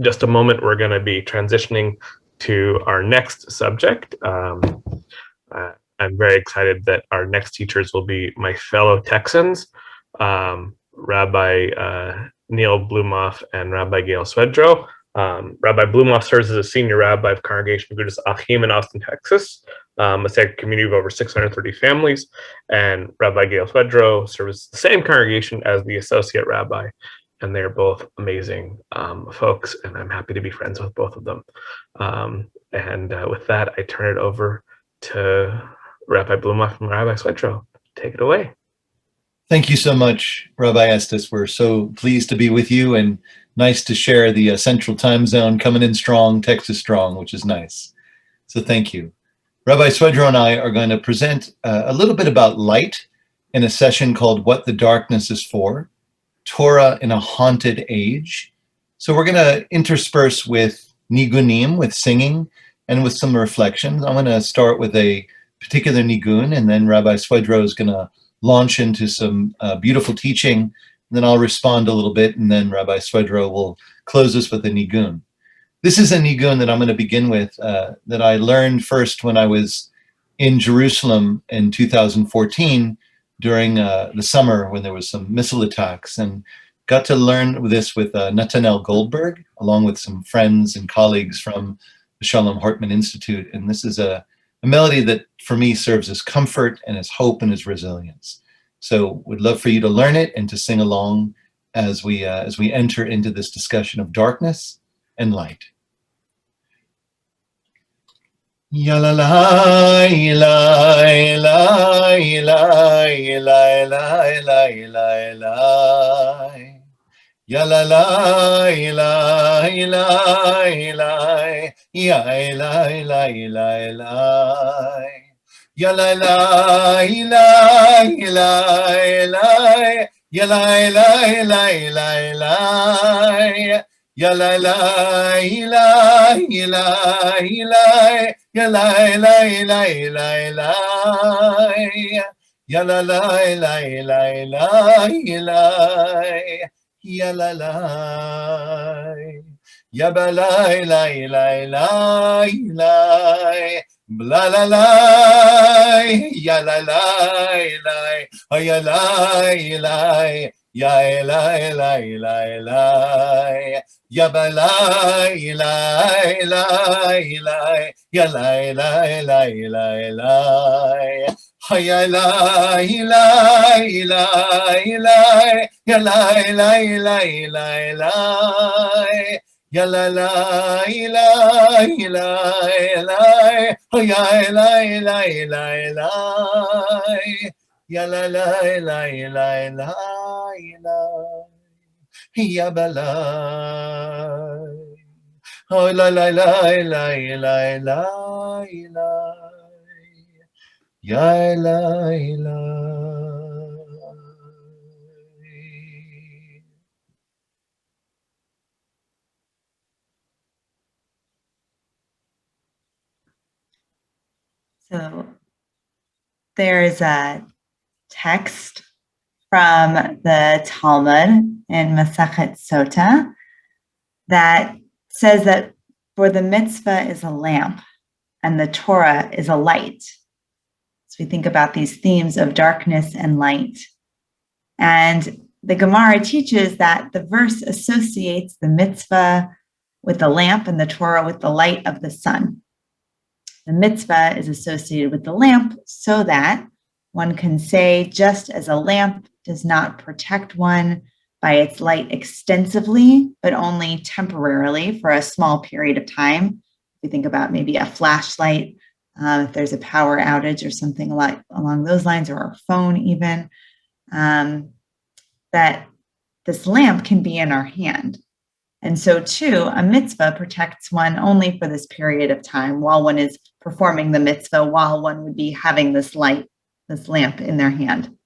just a moment, we're going to be transitioning to our next subject. I'm very excited that our next teachers will be my fellow Texans, Rabbi Neil Blumofe and Rabbi Gail Swedroe. Rabbi Blumofe serves as a senior rabbi of Congregation of Gudas Achim in Austin, Texas, a sacred community of over 630 families. And Rabbi Gail Swedroe serves the same congregation as the associate rabbi. And they're both amazing folks, and I'm happy to be friends with both of them. With that, I turn it over to Rabbi Blumofe and Rabbi Swedroe. Take it away. Thank you so much, Rabbi Estes. We're so pleased to be with you, and nice to share the Central Time Zone coming in strong, Texas strong, which is nice. So thank you. Rabbi Swedroe and I are going to present a little bit about light in a session called What the Darkness is For, Torah in a Haunted Age. So we're going to intersperse with nigunim, with singing, and with some reflections. I'm going to start with a particular nigun, and then Rabbi Swedroe is going to launch into some beautiful teaching, and then I'll respond a little bit, and then Rabbi Swedroe will close us with a nigun. This is a nigun that I'm going to begin with that I learned first when I was in Jerusalem in 2014 during the summer when there was some missile attacks, and got to learn this with Nathaniel Goldberg, along with some friends and colleagues from the Shalom Hartman Institute. And this is a melody that for me serves as comfort and as hope and as resilience. So would love for you to learn it and to sing along as we enter into this discussion of darkness and light. Ya la la la la la la la la. Ya la la la la la, ya la la la la. Ya la la la la la, ya la la la la. Ya la la la la la, ya la la la la. Ya la la la la la. Ya la la, ya ba la la la la la, bla la la, ya la la la, ya la la, ya la la la, ya ba la la la, ya la la la. Ya la la la la, ya la la la la, ya la la la la la, ya la la la, ya la la la la, ya ba la, oh la la la la la. Ya la la. So there's a text from the Talmud in Masachet Sota that says that for the mitzvah is a lamp and the Torah is a light. So we think about these themes of darkness and light. And the Gemara teaches that the verse associates the mitzvah with the lamp and the Torah with the light of the sun. The mitzvah is associated with the lamp so that one can say, just as a lamp does not protect one by its light extensively, but only temporarily for a small period of time. We think about maybe a flashlight, if there's a power outage or something along those lines, or a phone even, that this lamp can be in our hand. And so too, a mitzvah protects one only for this period of time while one is performing the mitzvah, while one would be having this light, this lamp in their hand.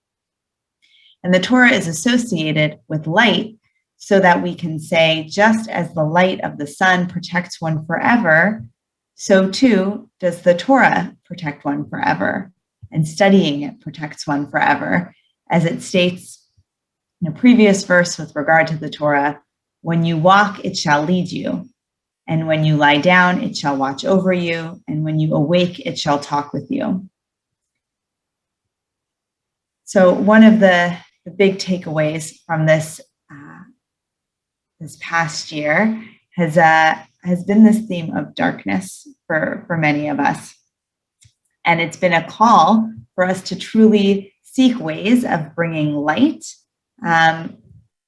And the Torah is associated with light so that we can say, just as the light of the sun protects one forever, so too does the Torah protect one forever, and studying it protects one forever. As it states in a previous verse with regard to the Torah, When you walk, it shall lead you. And when you lie down, it shall watch over you. And when you awake, it shall talk with you. So one of the big takeaways from this past year has been this theme of darkness for many of us. And it's been a call for us to truly seek ways of bringing light,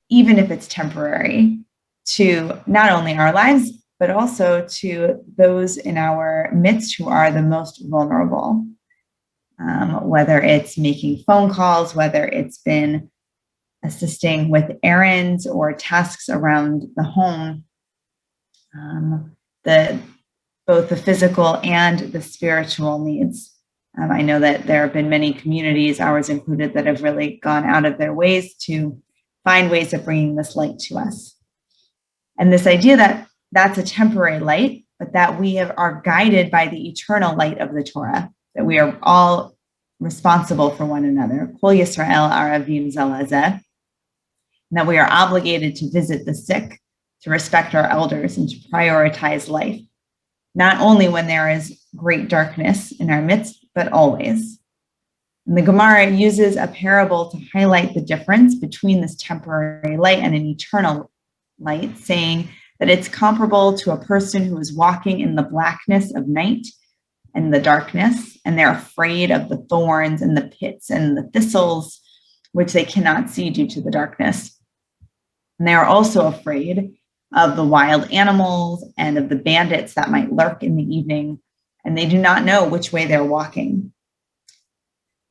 even if it's temporary, to not only our lives, but also to those in our midst who are the most vulnerable. Whether it's making phone calls, whether it's been assisting with errands or tasks around the home, both the physical and the spiritual needs. I know that there have been many communities, ours included, that have really gone out of their ways to find ways of bringing this light to us. And this idea that that's a temporary light, but that we are guided by the eternal light of the Torah, that we are all responsible for one another. Kol Yisrael aravim ze lezeh, and that we are obligated to visit the sick, to respect our elders, and to prioritize life, not only when there is great darkness in our midst, but always. And the Gemara uses a parable to highlight the difference between this temporary light and an eternal light, saying that it's comparable to a person who is walking in the blackness of night and the darkness, and they're afraid of the thorns and the pits and the thistles, which they cannot see due to the darkness. And they are also afraid of the wild animals and of the bandits that might lurk in the evening, and they do not know which way they're walking.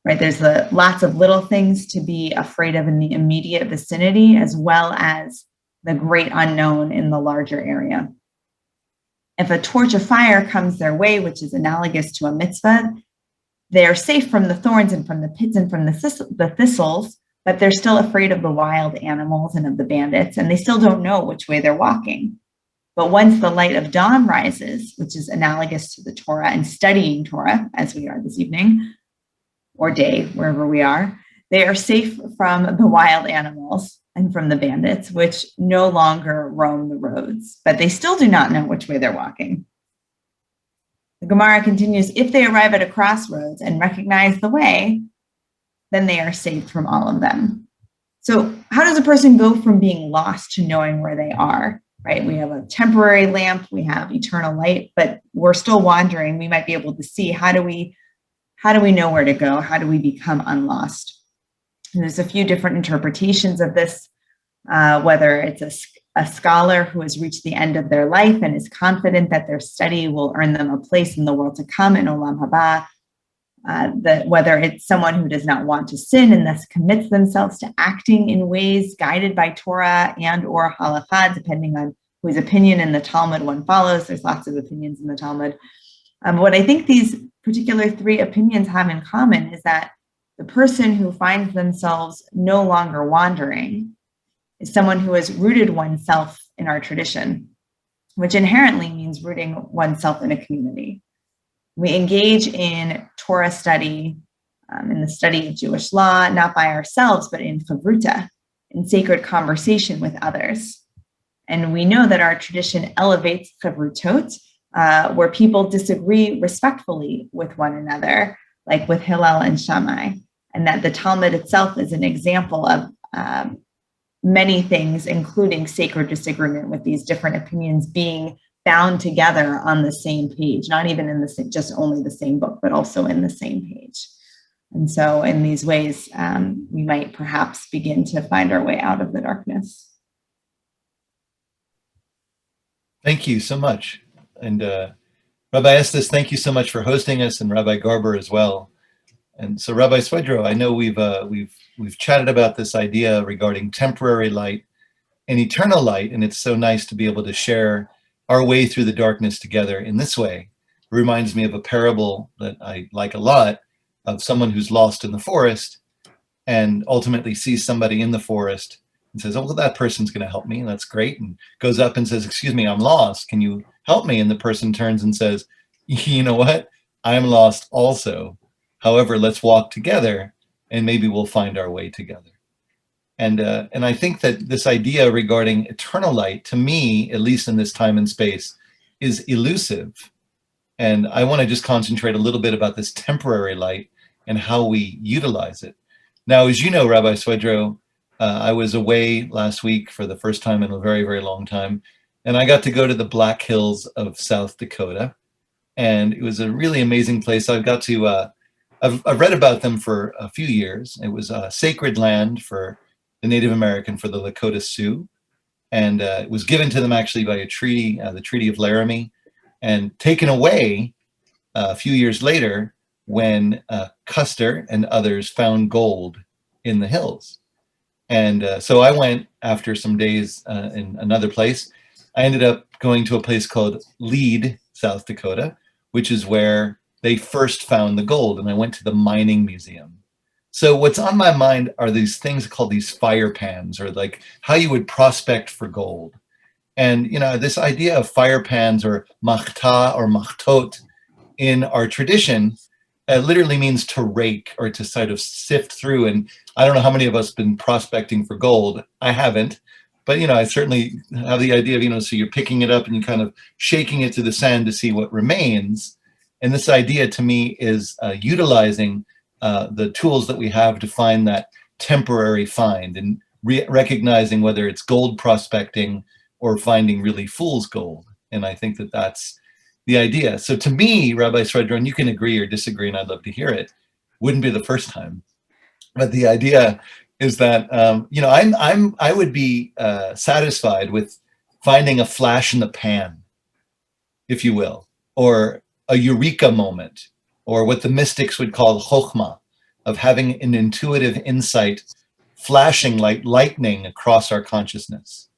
Right? There's lots of little things to be afraid of in the immediate vicinity, as well as the great unknown in the larger area. If a torch of fire comes their way, which is analogous to a mitzvah, they are safe from the thorns and from the pits and from the thistles, but they're still afraid of the wild animals and of the bandits, and they still don't know which way they're walking. But once the light of dawn rises, which is analogous to the Torah and studying Torah, as we are this evening, or day, wherever we are, they are safe from the wild animals and from the bandits, which no longer roam the roads, but they still do not know which way they're walking. The Gemara continues, if they arrive at a crossroads and recognize the way, then they are saved from all of them. So how does a person go from being lost to knowing where they are, right? We have a temporary lamp, we have eternal light, but we're still wandering. We might be able to see, how do we know where to go? How do we become unlost? And there's a few different interpretations of this, whether it's a scholar who has reached the end of their life and is confident that their study will earn them a place in the world to come, in Olam Haba, whether it's someone who does not want to sin and thus commits themselves to acting in ways guided by Torah and or halakha, depending on whose opinion in the Talmud one follows. There's lots of opinions in the Talmud. What I think these particular three opinions have in common is that the person who finds themselves no longer wandering is someone who has rooted oneself in our tradition, which inherently means rooting oneself in a community. We engage in Torah study, in the study of Jewish law, not by ourselves, but in chavruta, in sacred conversation with others. And we know that our tradition elevates chavrutot, where people disagree respectfully with one another, like with Hillel and Shammai, and that the Talmud itself is an example of many things, including sacred disagreement with these different opinions being bound together on the same page, not even in just only the same book, but also in the same page. And so in these ways, we might perhaps begin to find our way out of the darkness. Thank you so much. And Rabbi Estes, thank you so much for hosting us, and Rabbi Garber as well. And so Rabbi Swedroe, I know we've chatted about this idea regarding temporary light and eternal light, and it's so nice to be able to share our way through the darkness together in this way. It reminds me of a parable that I like a lot, of someone who's lost in the forest and ultimately sees somebody in the forest and says, oh, well, that person's going to help me. And that's great. And goes up and says, excuse me, I'm lost. Can you help me? And the person turns and says, you know what? I'm lost also. However, let's walk together and maybe we'll find our way together. And I think that this idea regarding eternal light, to me, at least in this time and space, is elusive. And I want to just concentrate a little bit about this temporary light and how we utilize it. Now, as you know, Rabbi Swedroe, I was away last week for the first time in a very, very long time. And I got to go to the Black Hills of South Dakota. And it was a really amazing place. I've got to, I've read about them for a few years. It was a sacred land for the Native American, for the Lakota Sioux. And it was given to them actually by a treaty, the Treaty of Laramie, and taken away a few years later when Custer and others found gold in the hills. And so I went after some days in another place. I ended up going to a place called Leil, South Dakota, which is where they first found the gold. And I went to the mining museum. So what's on my mind are these things called these fire pans, or like how you would prospect for gold. And, you know, this idea of fire pans or machta or machtot in our tradition literally means to rake or to sort of sift through. And I don't know how many of us have been prospecting for gold. I haven't, but, you know, I certainly have the idea of, you know, so you're picking it up and you're kind of shaking it to the sand to see what remains. And this idea to me is utilizing the tools that we have to find that temporary find, and recognizing whether it's gold prospecting or finding really fool's gold. And I think that that's the idea. So to me, Rabbi Swedroe, and you can agree or disagree, and I'd love to hear it, wouldn't be the first time. But the idea is that, you know, I would be satisfied with finding a flash in the pan, if you will, or a eureka moment, or what the mystics would call chokhmah, of having an intuitive insight flashing like lightning across our consciousness.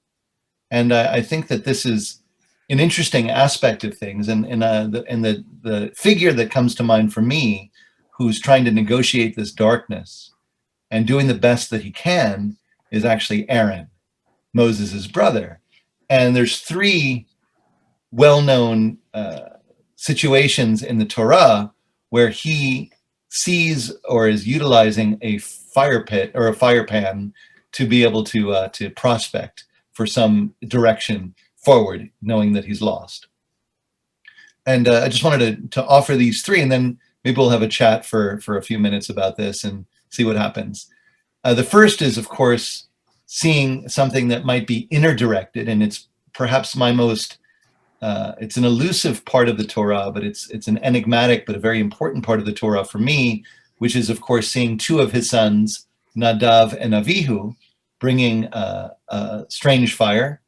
And I think that this is an interesting aspect of things. And the figure that comes to mind for me, who's trying to negotiate this darkness and doing the best that he can, is actually Aaron, Moses' brother. And there's three well-known situations in the Torah where he sees or is utilizing a fire pit or a fire pan to be able to prospect for some direction forward, knowing that he's lost. And I just wanted to offer these three, and then maybe we'll have a chat for a few minutes about this and see what happens. The first is, of course, seeing something that might be inner directed, and it's perhaps my most, it's an elusive part of the Torah, but it's an enigmatic but a very important part of the Torah for me, which is, of course, seeing two of his sons, Nadav and Avihu, bringing a strange fire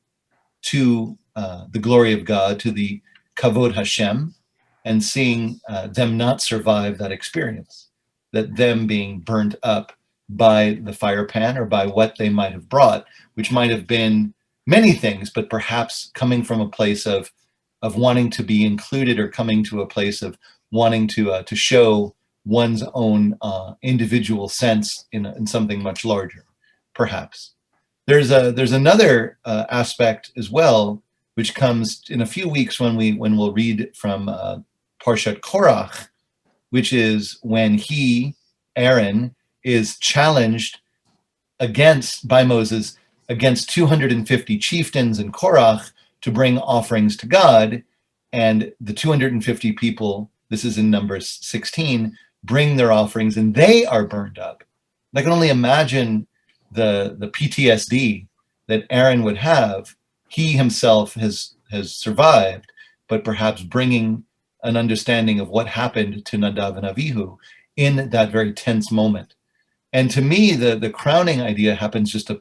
to the glory of God, to the Kavod Hashem, and seeing them not survive that experience, that them being burnt up by the fire pan or by what they might have brought, which might have been many things, but perhaps coming from a place of wanting to be included, or coming to a place of wanting to show one's own individual sense in something much larger, perhaps. There's another aspect as well, which comes in a few weeks when we'll read from Parshat Korach, which is when Aaron, is challenged by Moses against 250 chieftains in Korach to bring offerings to God, and the 250 people, this is in Numbers 16, bring their offerings and they are burned up. I can only imagine the PTSD that Aaron would have. He himself has survived, but perhaps bringing an understanding of what happened to Nadav and Avihu in that very tense moment. And to me, the crowning idea happens just a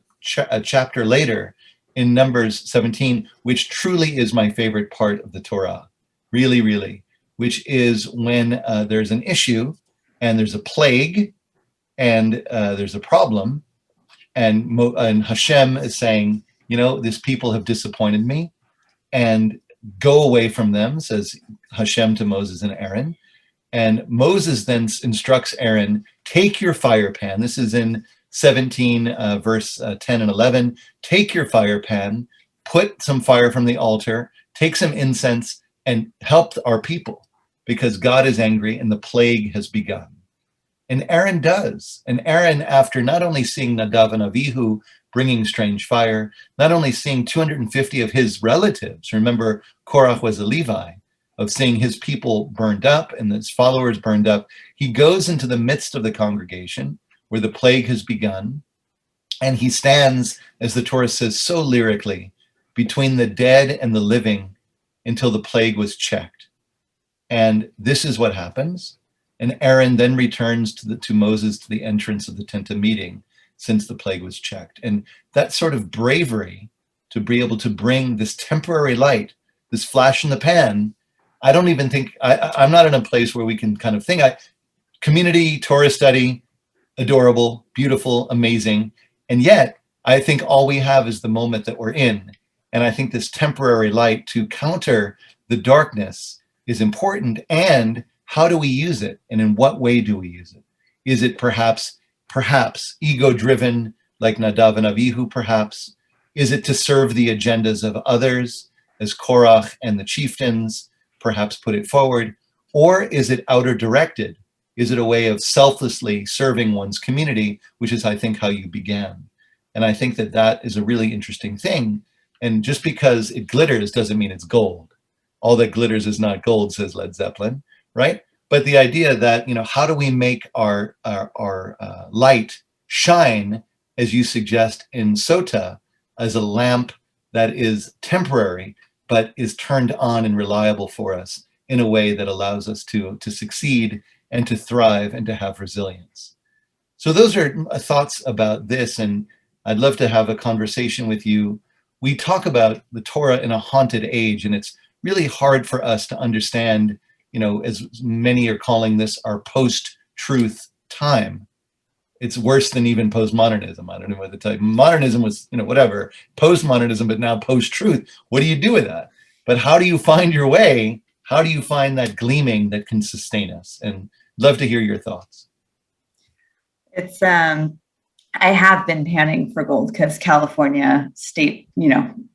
chapter later in Numbers 17, which truly is my favorite part of the Torah, really, really, which is when there's an issue and there's a plague and there's a problem, and Hashem is saying, you know, these people have disappointed me, and go away from them, says Hashem to Moses and Aaron. And Moses then instructs Aaron, take your fire pan. This is in 17, verse 10 and 11. Take your fire pan, put some fire from the altar, take some incense, and help our people, because God is angry and the plague has begun. And Aaron does. And Aaron, after not only seeing Nadav and Avihu bringing strange fire, not only seeing 250 of his relatives, remember Korach was a Levi, of seeing his people burned up and his followers burned up, he goes into the midst of the congregation where the plague has begun, and he stands, as the Torah says so lyrically, between the dead and the living until the plague was checked. And this is what happens. And Aaron then returns to Moses to the entrance of the tent of meeting since the plague was checked. And that sort of bravery to be able to bring this temporary light, this flash in the pan, I don't even think, I'm not in a place where we can kind of think, community, Torah study, adorable, beautiful, amazing. And yet, I think all we have is the moment that we're in. And I think this temporary light to counter the darkness is important. And how do we use it? And in what way do we use it? Is it perhaps ego-driven, like Nadav and Avihu, perhaps? Is it to serve the agendas of others, as Korach and the chieftains perhaps put it forward? Or is it outer-directed? Is it a way of selflessly serving one's community, which is, I think, how you began? And I think that that is a really interesting thing. And just because it glitters doesn't mean it's gold. All that glitters is not gold, says Led Zeppelin, right? But the idea that, how do we make our light shine, as you suggest in Sota, as a lamp that is temporary, but is turned on and reliable for us in a way that allows us to succeed and to thrive and to have resilience. So those are thoughts about this, and I'd love to have a conversation with you. We talk about the Torah in a haunted age, and it's really hard for us to understand, as many are calling this our post-truth time. It's worse than even postmodernism. I don't know what the type. Modernism was, whatever. Postmodernism, but now post-truth. What do you do with that? But how do you find your way? How do you find that gleaming that can sustain us? And love to hear your thoughts. It's I have been panning for gold because California state,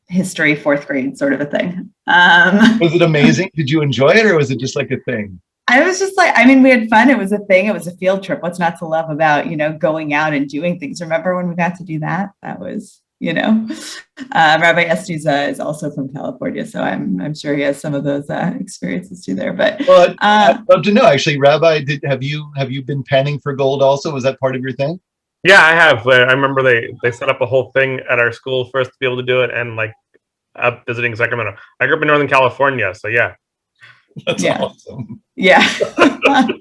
history, fourth grade sort of a thing. Was it amazing? Did you enjoy it, or was it just like a thing? I was just like, we had fun. It was a thing. It was a field trip. What's not to love about, going out and doing things? Remember when we got to do that? That was, Rabbi Estes is also from California, so I'm sure he has some of those experiences too there. But well, I'd love to know. Actually, Rabbi, have you been panning for gold also? Was that part of your thing? Yeah, I have. I remember they set up a whole thing at our school for us to be able to do it, and like up visiting Sacramento. I grew up in Northern California, so yeah. That's awesome. Yeah. I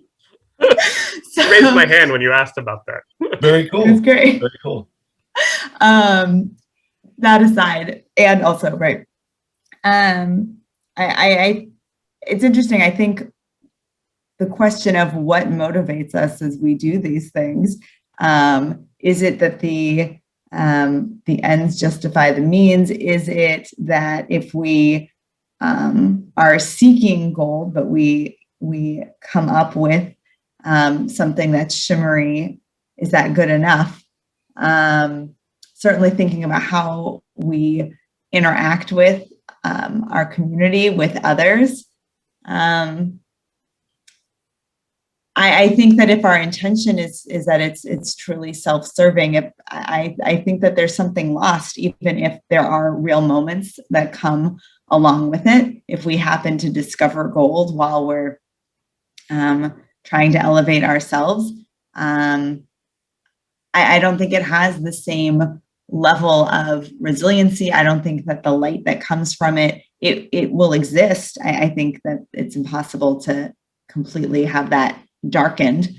raised my hand when you asked about that. Very cool. It's great. Very cool. That aside, and also, right. It's interesting. I think the question of what motivates us as we do these things, is it that the ends justify the means? Is it that if we are seeking gold, but we come up with something that's shimmery, is that good enough? Certainly thinking about how we interact with our community, with others. I think that if our intention is that it's truly self-serving, I think that there's something lost, even if there are real moments that come along with it. If we happen to discover gold while we're trying to elevate ourselves, I don't think it has the same level of resiliency. I don't think that the light that comes from it will exist. I think that it's impossible to completely have that darkened,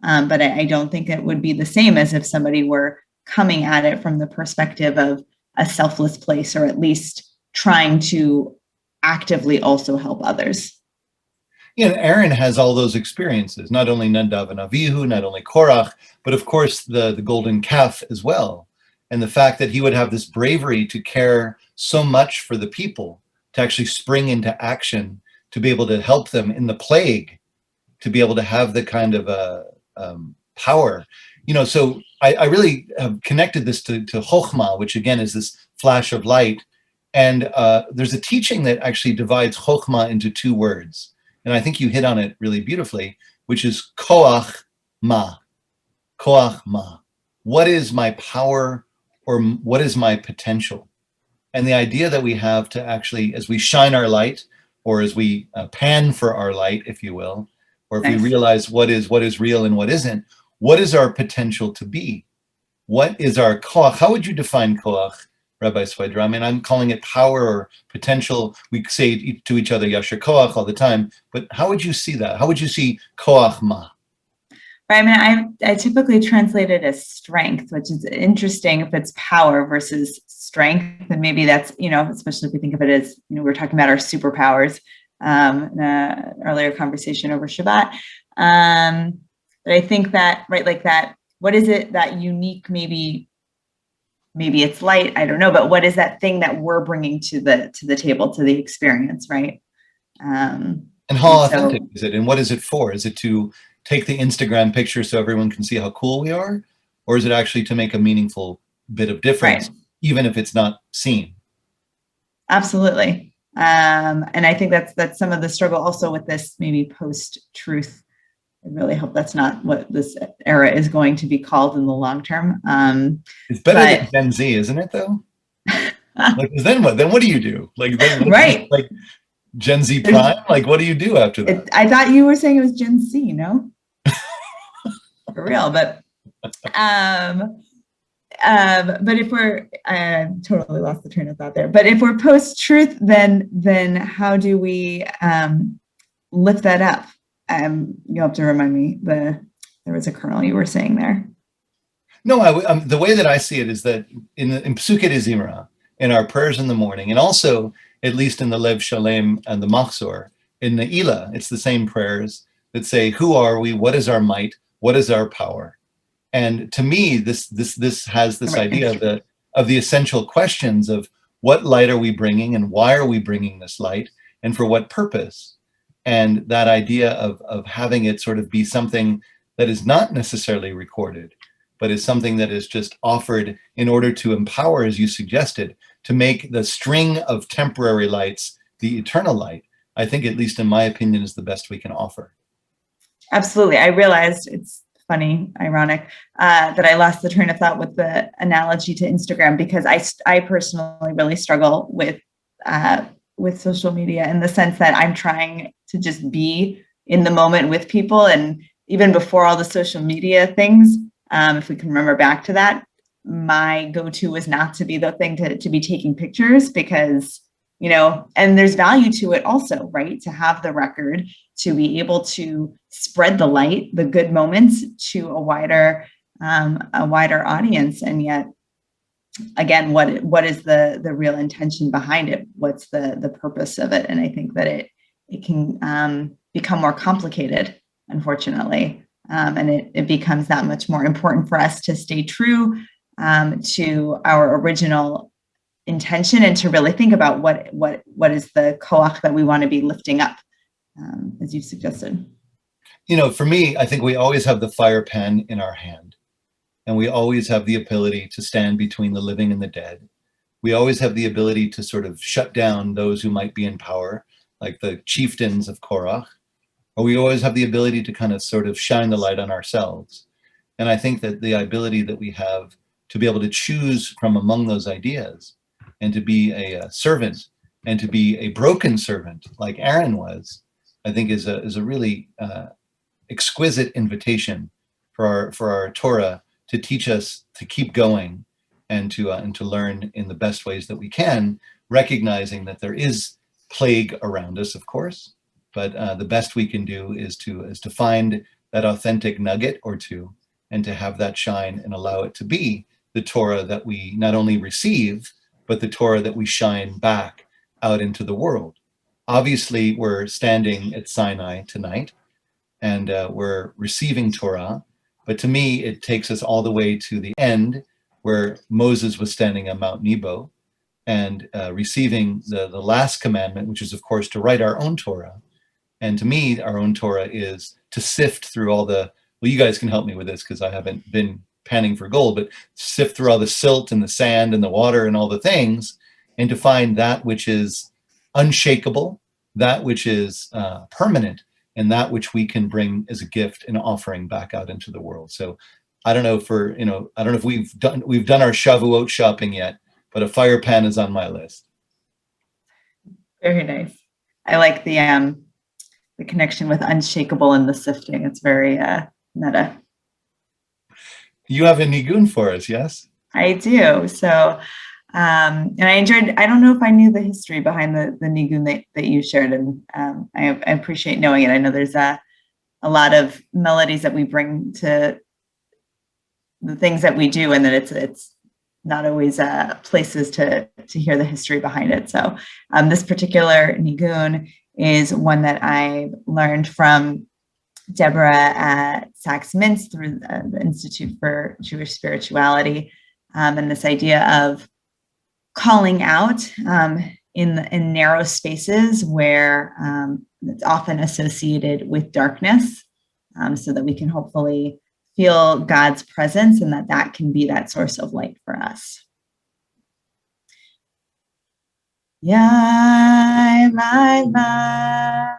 but I don't think it would be the same as if somebody were coming at it from the perspective of a selfless place, or at least trying to actively also help others. Yeah, Aaron has all those experiences, not only Nadav and Avihu, not only Korach, but of course the golden calf as well. And the fact that he would have this bravery to care so much for the people, to actually spring into action, to be able to help them in the plague, to be able to have the kind of power. So I really have connected this to Chokhmah, which again is this flash of light. And there's a teaching that actually divides Chokhmah into two words. And I think you hit on it really beautifully, which is Koach Ma. Koach ma. What is my power, or what is my potential? And the idea that we have to actually, as we shine our light, or as we pan for our light, if you will, or if we Nice. realize what is real and what isn't, what is our potential to be? What is our koach? How would you define koach, Rabbi Swedroe? I mean, I'm calling it power or potential. We say to each other, yasher koach, all the time. But how would you see that? How would you see koach ma? Right. I mean, I typically translate it as strength, which is interesting if it's power versus strength. And maybe that's, especially if we think of it as, we're talking about our superpowers in an earlier conversation over Shabbat. But I think that, right, like that, what is it that unique, maybe it's light, I don't know, but what is that thing that we're bringing to the table, to the experience, right? And how authentic is it? And what is it for? Is it to take the Instagram picture so everyone can see how cool we are? Or is it actually to make a meaningful bit of difference, right, even if it's not seen? Absolutely. And I think that's some of the struggle also with this maybe post-truth. I really hope that's not what this era is going to be called in the long term. It's better than Gen Z, isn't it, though? Like, then what? Then what do you do? Like, then right? Like Gen Z Prime? Like, what do you do after that? I thought you were saying it was Gen Z, no? For real, but if we're, I totally lost the train of thought there. But if we're post-truth, then how do we lift that up? You have to remind me. There was a kernel you were saying there. No, the way that I see it is that in Psukei de Zimra, in our prayers in the morning, and also at least in the Lev Shalem and the Machzor, in the Ila, it's the same prayers that say, "Who are we? What is our might? What is our power?" And to me, this has this idea of the essential questions of what light are we bringing, and why are we bringing this light, and for what purpose? And that idea of having it sort of be something that is not necessarily recorded, but is something that is just offered in order to empower, as you suggested, to make the string of temporary lights the eternal light, I think, at least in my opinion, is the best we can offer. Absolutely. I realized it's funny, ironic, that I lost the train of thought with the analogy to Instagram, because I personally really struggle with social media in the sense that I'm trying to just be in the moment with people. And even before all the social media things, if we can remember back to that, my go-to was not to be the thing to be taking pictures, because, and there's value to it also, right? To have the record, to be able to spread the light, the good moments to a wider audience. And yet, again, what is the real intention behind it? What's the purpose of it? And I think that it can become more complicated, unfortunately. And it becomes that much more important for us to stay true to our original intention, and to really think about what is the koach that we want to be lifting up, as you suggested. For me, I think we always have the fire pan in our hand, and we always have the ability to stand between the living and the dead. We always have the ability to sort of shut down those who might be in power, like the chieftains of Korach, or we always have the ability to kind of sort of shine the light on ourselves. And I think that the ability that we have to be able to choose from among those ideas, and to be a servant, and to be a broken servant like Aaron was, I think is a really exquisite invitation for our Torah to teach us to keep going, and to learn in the best ways that we can, recognizing that there is plague around us, of course, but the best we can do is to find that authentic nugget or two, and to have that shine and allow it to be the Torah that we not only receive, but the Torah that we shine back out into the world. Obviously, we're standing at Sinai tonight, and we're receiving Torah, but to me, it takes us all the way to the end, where Moses was standing on Mount Nebo and receiving the last commandment, which is, of course, to write our own Torah. And to me, our own Torah is to sift through all the, well, you guys can help me with this because I haven't been panning for gold, but sift through all the silt and the sand and the water and all the things, and to find that which is unshakable, that which is permanent, and that which we can bring as a gift and offering back out into the world. So I don't know if we've done our Shavuot shopping yet, but a fire pan is on my list. Very nice. I like the connection with unshakable and the sifting. It's very meta. You have a nigun for us, yes? I do. So, and I enjoyed, I don't know if I knew the history behind the nigun that you shared, and I appreciate knowing it. I know there's a lot of melodies that we bring to the things that we do, and that it's not always places to hear the history behind it. So this particular nigun is one that I learned from Deborah at Sachs-Mintz through the Institute for Jewish Spirituality, and this idea of calling out in narrow spaces where it's often associated with darkness, so that we can hopefully feel God's presence, and that can be that source of light for us. Yai, lai, lai,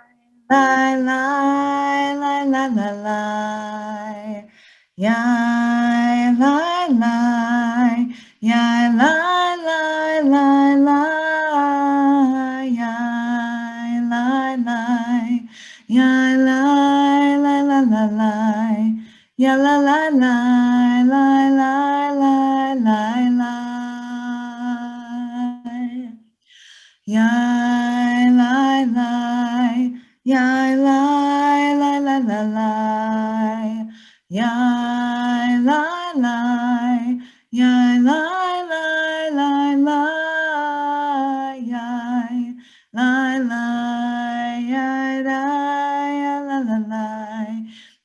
lai, lai, lai, lai, lai, lai. Yai, lai, lai, yai, lai, lai, lai, lai. Yai, lai, lai, yai, lai, lai, lai, lai, lai. Ya la la la la la la la la. Ya la la. Ya la la la la la. Ya la la. Ya la la la la. Ya la la. Ya la la la.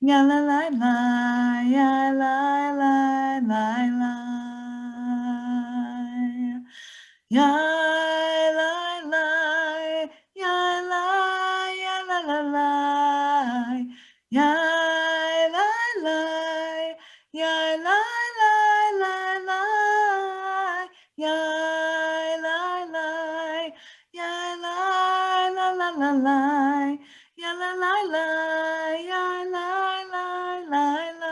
Ya la la la, ya la la la la. Ya la la, ya la, ya la la la. Ya la la, ya la la la la. Ya la la, ya la la la la la. Ya la la la, ya la la la la.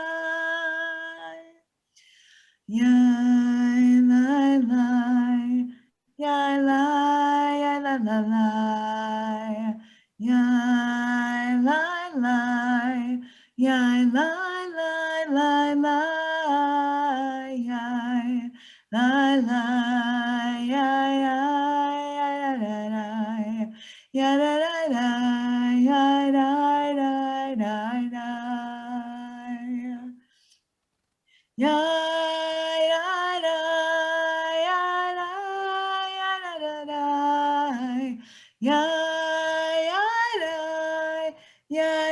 Ya la la, ya la la la la. Ya la la, ya la la la la. Ya la la, ya ya ya ya. Ya da da da, ya da da da da. Ya da da, ya da ya da da. Ya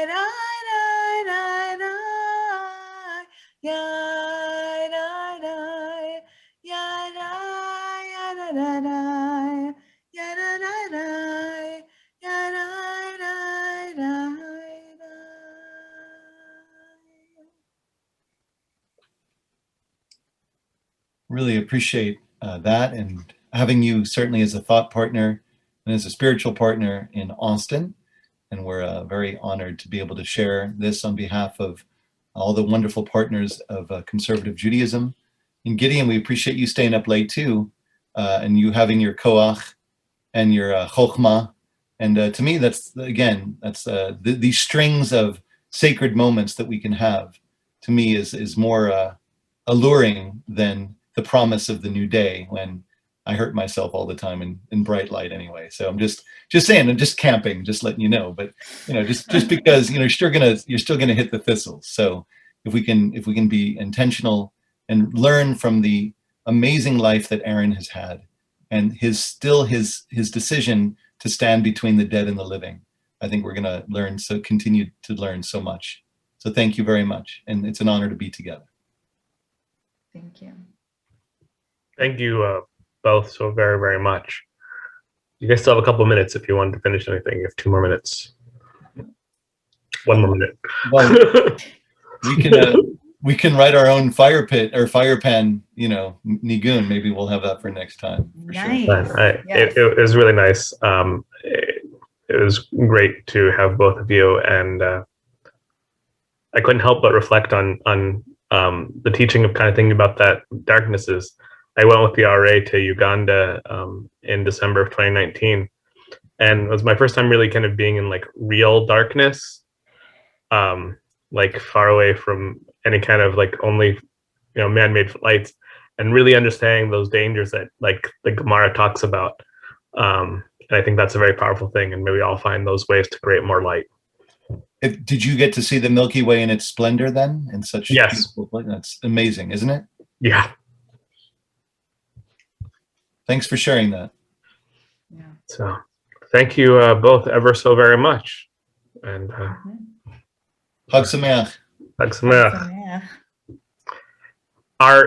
da, ya da da da. Ya da da, ya da ya da da da. Ya da da da, ya da da da. Really appreciate that, and having you certainly as a thought partner and as a spiritual partner in Austin. And we're very honored to be able to share this on behalf of all the wonderful partners of conservative Judaism. And Gideon, we appreciate you staying up late too, and you having your koach and your chokhmah. And to me, that's these strings of sacred moments that we can have, to me, is more alluring than the promise of the new day, when I hurt myself all the time in bright light anyway. So I'm just saying, I'm just camping, just letting you know. But just because you're still gonna hit the thistles. So if we can be intentional and learn from the amazing life that Aaron has had, and his decision to stand between the dead and the living, I think we're gonna continue to learn so much. So thank you very much, and it's an honor to be together. Thank you. Thank you both so very, very much. You guys still have a couple minutes if you wanted to finish anything. You have 2 more minutes. 1 more minute. Well, we can write our own fire pit or fire pan, nigun. Maybe we'll have that for next time. For Nice. sure. Yes. It was really nice. It was great to have both of you, and I couldn't help but reflect on the teaching of kind of thinking about that darkness is, I went with the RA to Uganda in December of 2019, and it was my first time really kind of being in like real darkness, like far away from any kind of like only man-made lights, and really understanding those dangers that like the Gemara talks about. And I think that's a very powerful thing, and maybe I'll find those ways to create more light. Did you get to see the Milky Way in its splendor then? In such Yes. beautiful, that's amazing, isn't it? Yeah. Thanks for sharing that. Yeah. So thank you both ever so very much. And Chag Sameach. Chag Sameach. So, yeah. Our